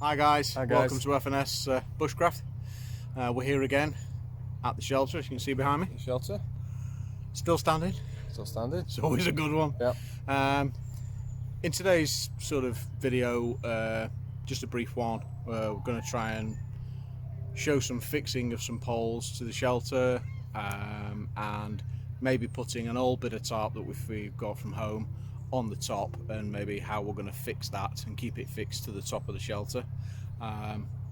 Hi guys, Hi guys. Welcome to FNS Bushcraft. We're here again at the shelter, as you can see behind me. The shelter. Still standing. Still standing. It's always a good one. Yep. In today's sort of video, just a brief one, we're going to try and show some fixing of some poles to the shelter and maybe putting an old bit of tarp that we've got from home on the top, and maybe how we're going to fix that and keep it fixed to the top of the shelter.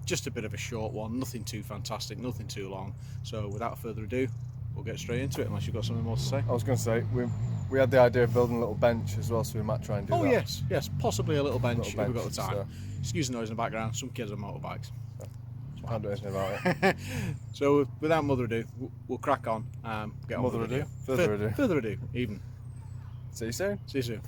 Just a bit of a short one, nothing too fantastic, nothing too long. So without further ado, we'll get straight into it, unless you've got something more to say. I was going to say, we had the idea of building a little bench as well, so we might try and do that. Oh yes, possibly a little bench if we've got the time. So. Excuse the noise in the background, some kids on motorbikes. Can't do anything about it. So without further ado, we'll crack on. Get on with the video. Further ado, even. See you soon. See you soon.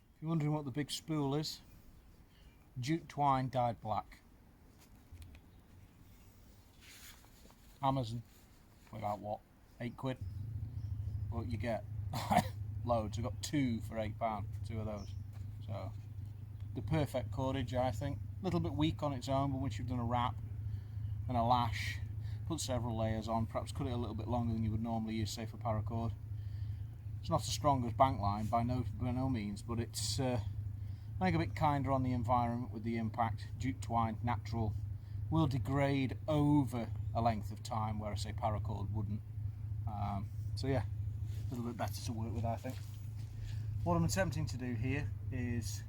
If you're wondering what the big spool is, jute twine dyed black. Amazon, about what, £8? But you get loads. I've got two for £8, two of those. So the perfect cordage, I think. A little bit weak on its own, but once you've done a wrap and a lash, put several layers on, perhaps cut it a little bit longer than you would normally use, say for paracord. It's not as strong as bank line by no means, but it's I think a bit kinder on the environment with the impact. Jute twine, natural, will degrade over a length of time, where I say paracord wouldn't. So yeah, a little bit better to work with, I think. What I'm attempting to do here is,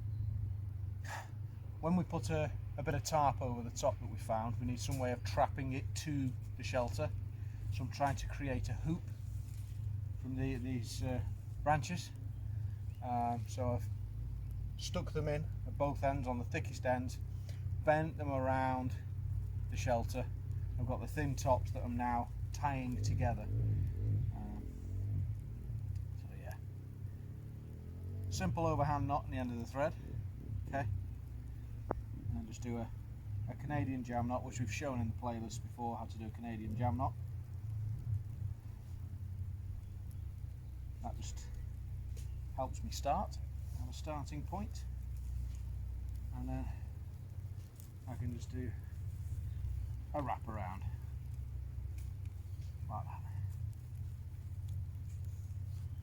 when we put a bit of tarp over the top that we found, we need some way of trapping it to the shelter. So I'm trying to create a hoop from these branches. So I've stuck them in at both ends, on the thickest ends, bent them around the shelter. I've got the thin tops that I'm now tying together. So yeah, simple overhand knot in the end of the thread. Okay, and then just do a Canadian jam knot, which we've shown in the playlist before, how to do a Canadian jam knot. That just helps me start, have a starting point, and then I can just do a wrap around like that.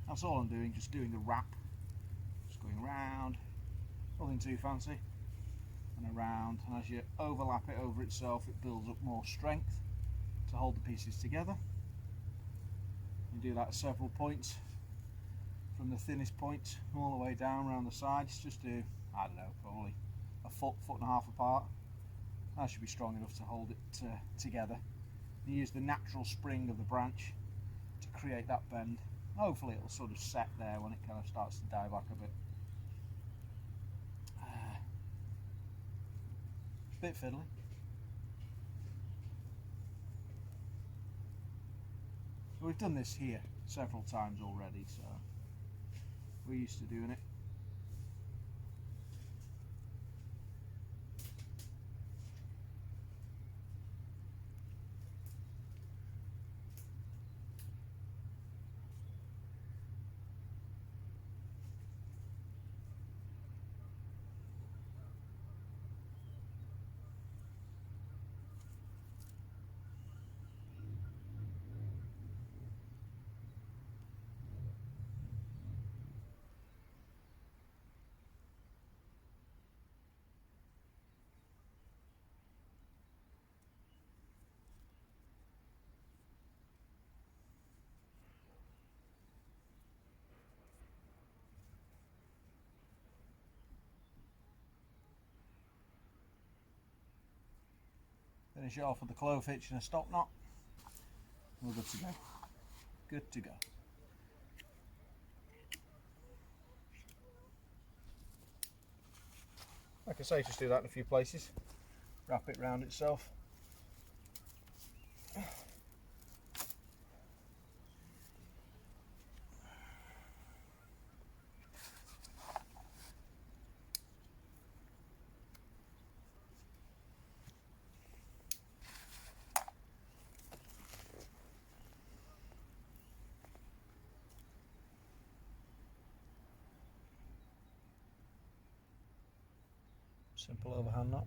That's all I'm doing, just doing a wrap, just going round, nothing too fancy, and around, and as you overlap it over itself, it builds up more strength to hold the pieces together. You do that at several points, from the thinnest point all the way down around the sides. Just do, I don't know, probably a foot and a half apart. That should be strong enough to hold it together. You use the natural spring of the branch to create that bend. Hopefully it'll sort of set there when it kind of starts to die back a bit. Bit fiddly. So we've done this here several times already, so we're used to doing it. Finish it off with a clove hitch and a stop knot. We're good to go. Good to go. Like I say, just do that in a few places. Wrap it round itself. Simple overhand knot.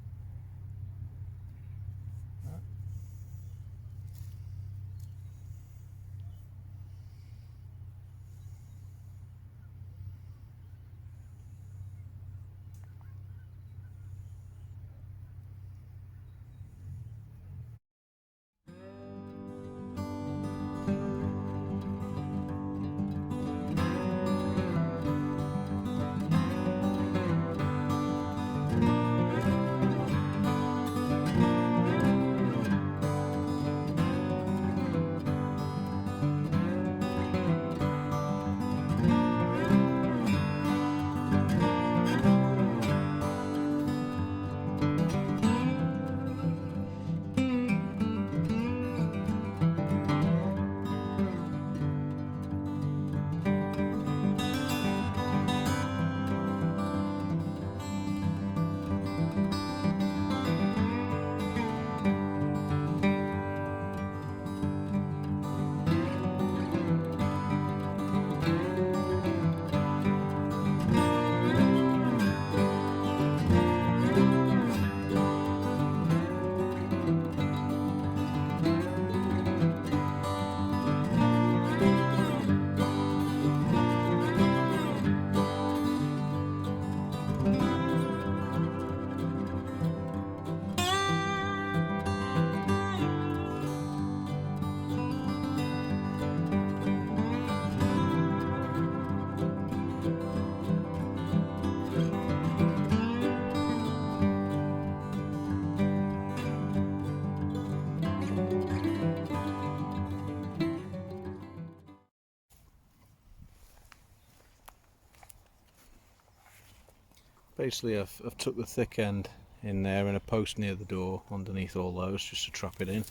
Basically I've took the thick end in there in a post near the door underneath all those just to trap it in.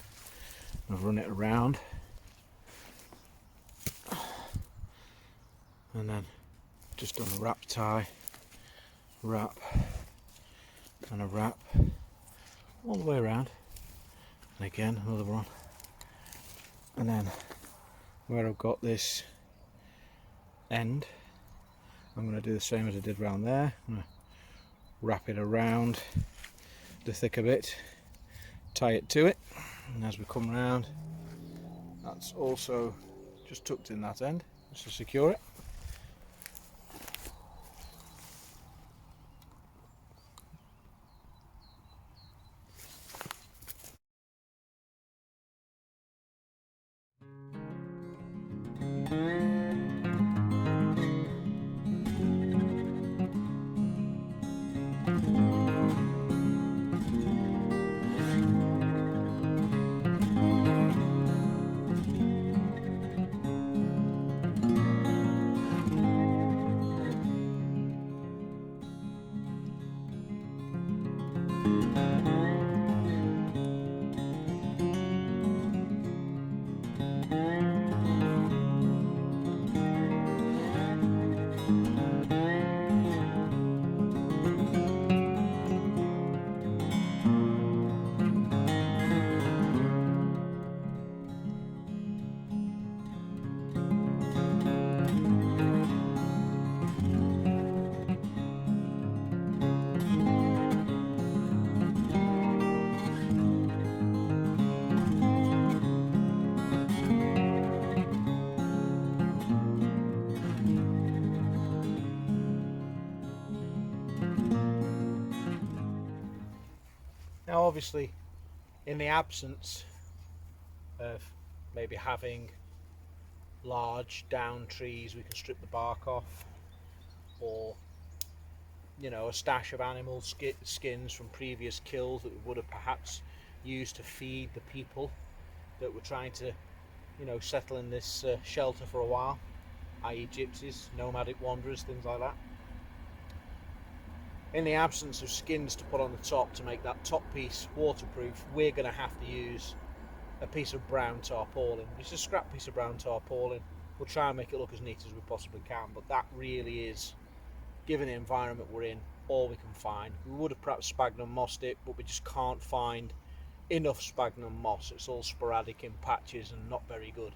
I've run it around and then just done a wrap tie, wrap and a wrap all the way around, and again another one, and then where I've got this end I'm going to do the same as I did around there. I'm going to wrap it around the thicker bit, tie it to it, and as we come round that's also just tucked in that end just to secure it. Now obviously in the absence of maybe having large down trees we can strip the bark off, or you know, a stash of animal skins from previous kills that we would have perhaps used to feed the people that were trying to, you know, settle in this shelter for a while, i.e. gypsies, nomadic wanderers, things like that. In the absence of skins to put on the top to make that top piece waterproof, we're going to have to use a piece of brown tarpaulin. It's a scrap piece of brown tarpaulin. We'll try and make it look as neat as we possibly can, but that really is, given the environment we're in, all we can find. We would have perhaps sphagnum mossed it, but we just can't find enough sphagnum moss. It's all sporadic in patches and not very good.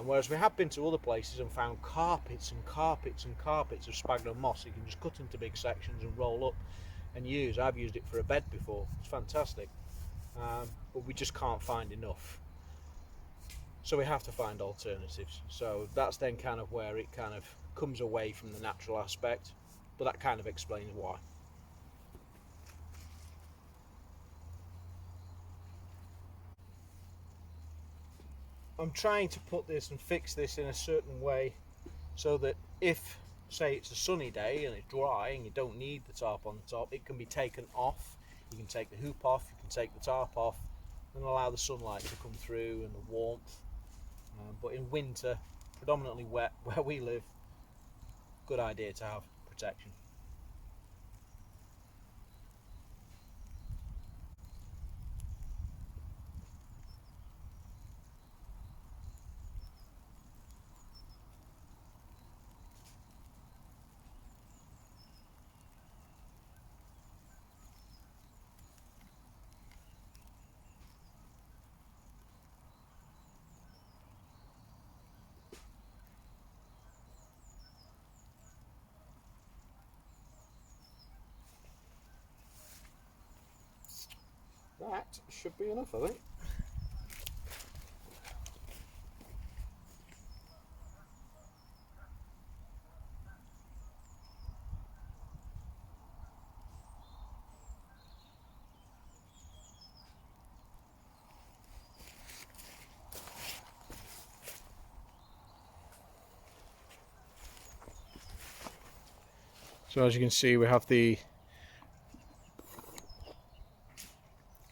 Whereas we have been to other places and found carpets and carpets and carpets of sphagnum moss you can just cut into big sections and roll up and use. I've used it for a bed before. It's fantastic, but we just can't find enough. So we have to find alternatives. So that's then kind of where it kind of comes away from the natural aspect, but that kind of explains why. I'm trying to put this and fix this in a certain way so that if, say, it's a sunny day and it's dry and you don't need the tarp on the top, it can be taken off. You can take the hoop off, you can take the tarp off, and allow the sunlight to come through and the warmth. But in winter, predominantly wet where we live, good idea to have protection. That should be enough, I think. So as you can see, we have the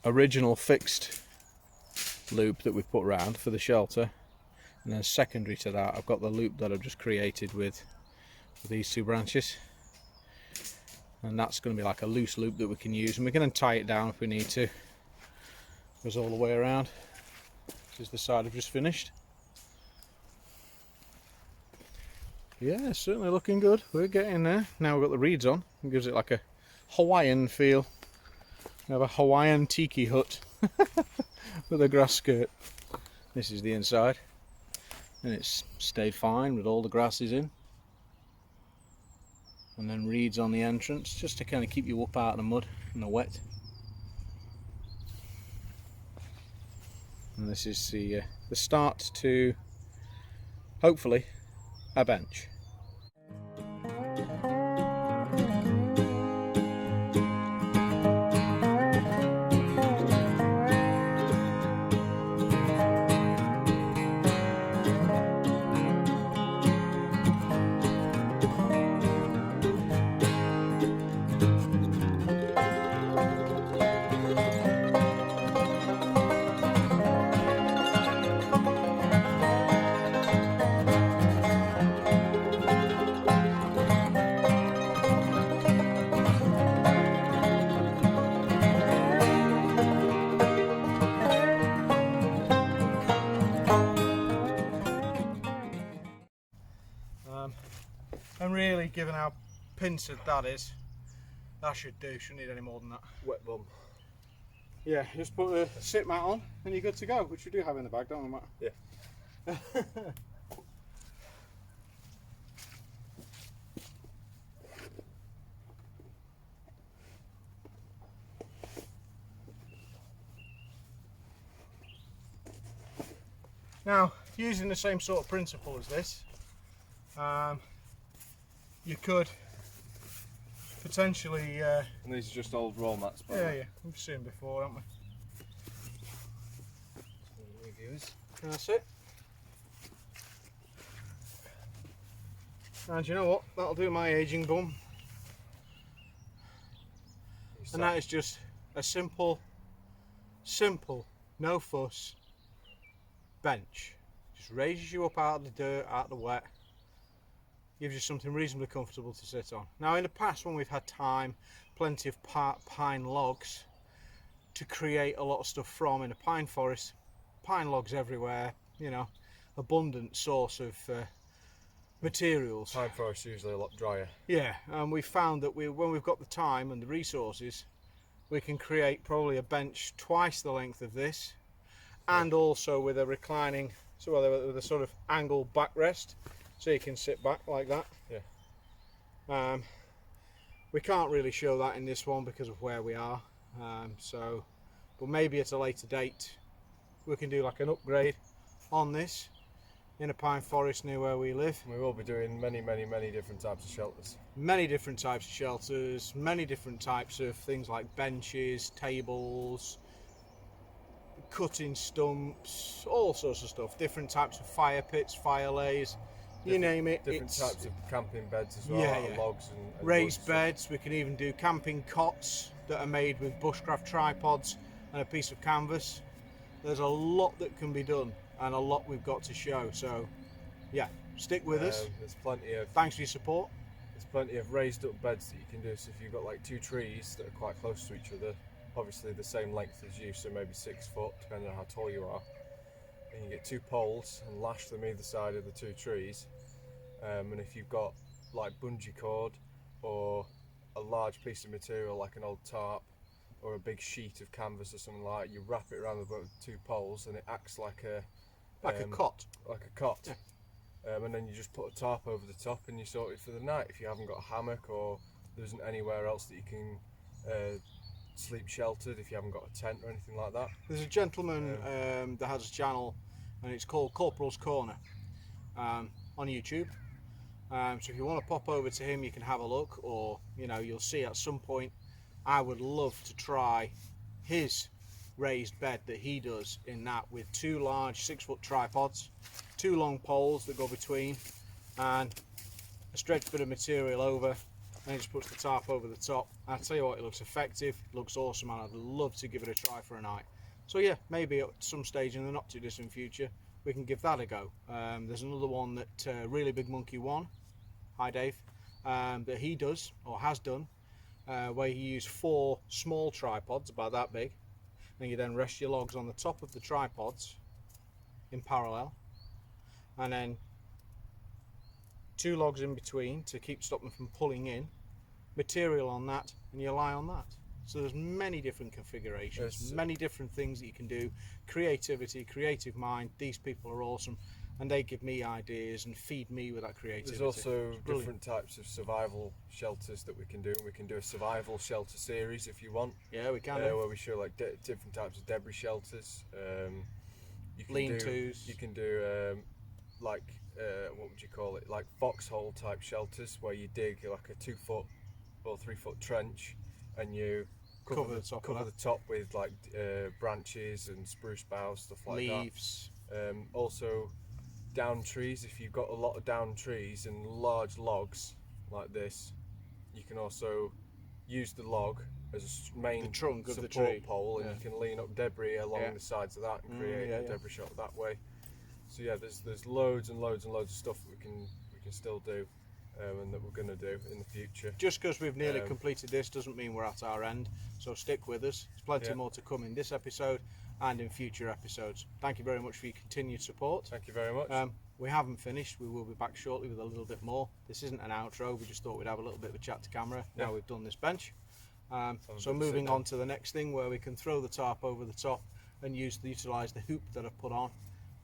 original fixed loop that we've put round for the shelter, and then secondary to that I've got the loop that I've just created with these two branches, and that's going to be like a loose loop that we can use, and we can tie it down if we need to. Goes all the way around. This is the side I've just finished. Yeah, it's certainly looking good. We're getting there. Now we've got the reeds on. It gives it like a Hawaiian feel. We have a Hawaiian tiki hut with a grass skirt. This is the inside, and it's stayed fine with all the grasses in, and then reeds on the entrance just to kind of keep you up out of the mud and the wet. And this is the start to hopefully a bench. And really, given how pincered that is, that should do. Shouldn't need any more than that. Wet bum. Yeah, just put the sit mat on and you're good to go, which we do have in the bag, don't we, Matt? Yeah. Now, using the same sort of principle as this, you could potentially... and these are just old roll mats, by the way. Yeah, we've seen before, haven't we? That's it. And you know what? That'll do my aging bum. And that is just a simple, no fuss bench. Just raises you up out of the dirt, out of the wet. Gives you something reasonably comfortable to sit on. Now, in the past, when we've had time, plenty of pine logs to create a lot of stuff from in a pine forest, pine logs everywhere, you know, abundant source of materials. Pine forest usually a lot drier. Yeah, and we found that when we've got the time and the resources, we can create probably a bench twice the length of this, and also with a reclining, so with a sort of angled backrest, so you can sit back like that. Yeah. We can't really show that in this one because of where we are. But maybe at a later date we can do like an upgrade on this in a pine forest near where we live. We will be doing many different types of shelters. Many different types of shelters, many different types of things like benches, tables, cutting stumps, all sorts of stuff. Different types of fire pits, fire lays, you name it. Different types of camping beds as well, Yeah. logs and Raised woods. beds. We can even do camping cots that are made with bushcraft tripods and a piece of canvas. There's a lot that can be done and a lot we've got to show. So yeah, stick with us. There's plenty of Thanks for your support. There's plenty of raised up beds that you can do. So if you've got like two trees that are quite close to each other, obviously the same length as you, so maybe 6 foot, depending on how tall you are, and you get 2 poles and lash them either side of the 2 trees. And if you've got like bungee cord or a large piece of material like an old tarp or a big sheet of canvas or something like that, you wrap it around the 2 poles and it acts like a cot. Like a cot. Yeah. And then you just put a tarp over the top and you sort it for the night. If you haven't got a hammock or there isn't anywhere else that you can sleep sheltered, if you haven't got a tent or anything like that. There's a gentleman that has a channel and it's called Corporal's Corner on YouTube. So if you want to pop over to him, you can have a look, or you'll see at some point. I would love to try his raised bed that he does in that, with 2 large 6-foot tripods, 2 long poles that go between, and a stretched bit of material over, and he just puts the tarp over the top. I'll tell you what, it looks effective, looks awesome, and I'd love to give it a try for a night. So yeah, maybe at some stage in the not too distant future we can give that a go. There's another one that Really Big Monkey 1, hi Dave, that he does or has done, where you use 4 small tripods about that big, and you then rest your logs on the top of the tripods in parallel, and then 2 logs in between to stop them from pulling in material on that, and you lie on that. So there's many different configurations, many different things that you can do. Creativity, creative mind. These people are awesome, and they give me ideas and feed me with that creativity. There's also different types of survival shelters that we can do. We can do a survival shelter series if you want. Yeah, we can. Where we show like different types of debris shelters. Lean-tos. You can do what would you call it? Like foxhole type shelters, where you dig like a 2-foot or 3-foot trench, and you cover the top with like branches and spruce boughs, stuff like leaves. that. Also down trees. If you've got a lot of down trees and large logs like this, you can also use the log as a main trunk of support the tree pole, and you can lean up debris along the sides of that and create a debris shelter that way. So yeah, there's loads and loads of stuff that we can still do, and that we're going to do in the future. Just because we've nearly completed this doesn't mean we're at our end, so stick with us. There's plenty more to come in this episode and in future episodes. Thank you very much for your continued support. Thank you very much. We haven't finished. We will be back shortly with a little bit more. This isn't an outro. We just thought we'd have a little bit of a chat to camera now we've done this bench. So moving on to the next thing, where we can throw the tarp over the top and utilise the hoop that I've put on,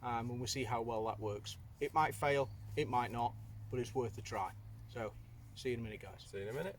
and we'll see how well that works. It might fail, it might not, but it's worth a try. So see you in a minute, guys. See you in a minute.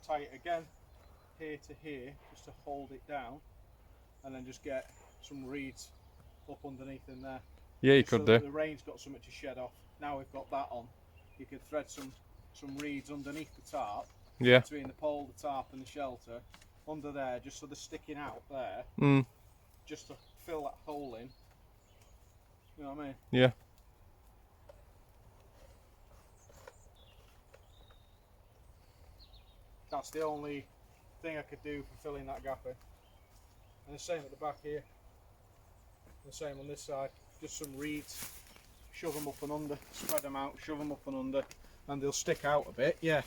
tie it again here to here just to hold it down, and then just get some reeds up underneath in there. Yeah, you just could so do. the rain's got something to shed off. Now we've got that on, you could thread some reeds underneath the tarp, Yeah. between the pole, the tarp and the shelter, under there, just so they're sticking out there, just to fill that hole in. You know what I mean? Yeah. That's the only thing I could do for filling that gap in. And the same at the back here. The same on this side. Just some reeds, shove them up and under, spread them out, shove them up and under, and they'll stick out a bit, yeah.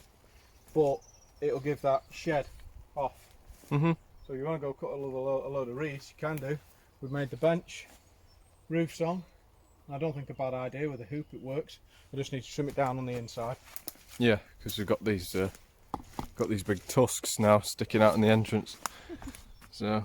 But it'll give that shed off. So you want to go cut a load of reeds, you can do. We've made the bench, roof's on. I don't think a bad idea with a hoop, it works. I just need to trim it down on the inside. Yeah, because we've got these big tusks now sticking out in the entrance. So.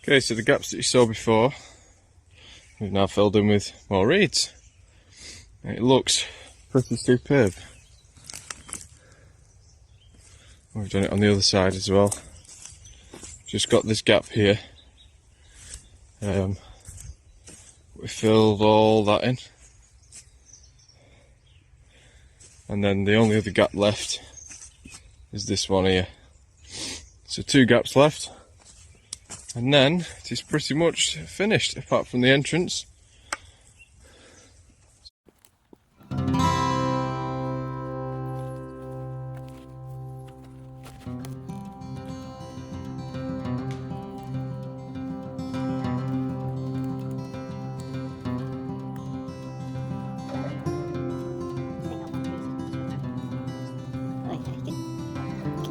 Okay, so the gaps that you saw before, we've now filled in with more reeds. It looks pretty superb. We've done it on the other side as well. Just got this gap here. We filled all that in. And then the only other gap left is this one here. So 2 gaps left. And then it is pretty much finished, apart from the entrance.